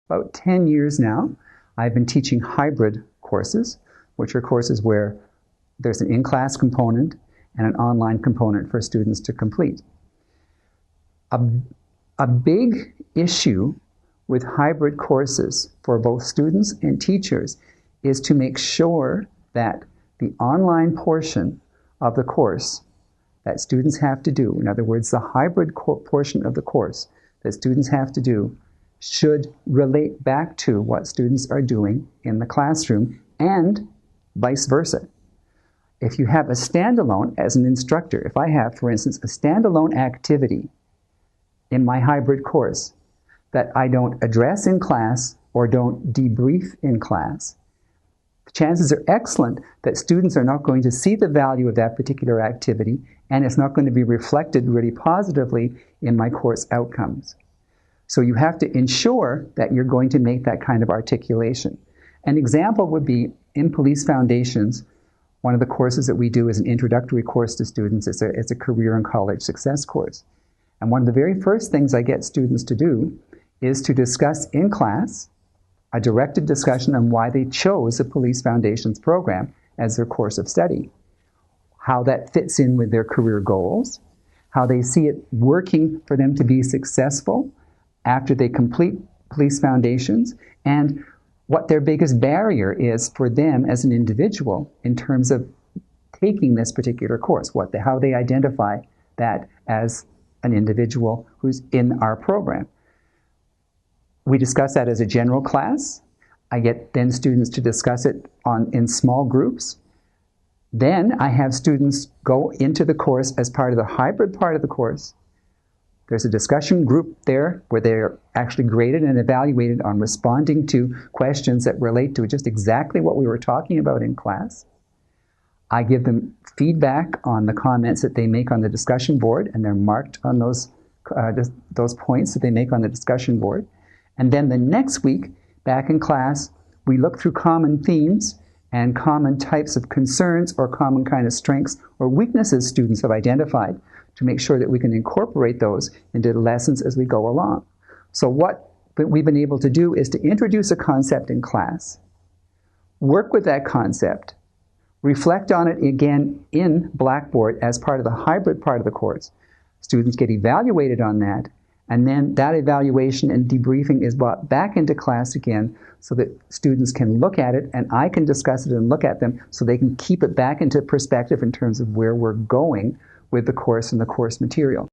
about 10 years now, I've been teaching hybrid courses, which are courses where there's an in-class component and an online component for students to complete. A big issue with hybrid courses for both students and teachers is to make sure that the online portion of the course that students have to do, in other words, the hybrid portion of the course that students have to do, should relate back to what students are doing in the classroom and vice versa. If you have a standalone, as an instructor, if I have, for instance, a standalone activity in my hybrid course that I don't address in class or don't debrief in class, the chances are excellent that students are not going to see the value of that particular activity, and it's not going to be reflected really positively in my course outcomes. So you have to ensure that you're going to make that kind of articulation. An example would be in Police Foundations. One of the courses that we do is an introductory course to students. It's a career and college success course. And one of the very first things I get students to do is to discuss in class a directed discussion on why they chose the Police Foundations program as their course of study, how that fits in with their career goals, how they see it working for them to be successful after they complete Police Foundations, and what their biggest barrier is for them as an individual in terms of taking this particular course, how they identify that as an individual who's in our program. We discuss that as a general class. I get then students to discuss it in small groups. Then I have students go into the course as part of the hybrid part of the course. There's a discussion group there where they're actually graded and evaluated on responding to questions that relate to just exactly what we were talking about in class. I give them feedback on the comments that they make on the discussion board, and they're marked on those points that they make on the discussion board. And then the next week, back in class, we look through common themes and common types of concerns or common kind of strengths or weaknesses students have identified to make sure that we can incorporate those into the lessons as we go along. So what we've been able to do is to introduce a concept in class, work with that concept, reflect on it again in Blackboard as part of the hybrid part of the course. Students get evaluated on that, and then that evaluation and debriefing is brought back into class again so that students can look at it and I can discuss it and look at them so they can keep it back into perspective in terms of where we're going with the course and the course material.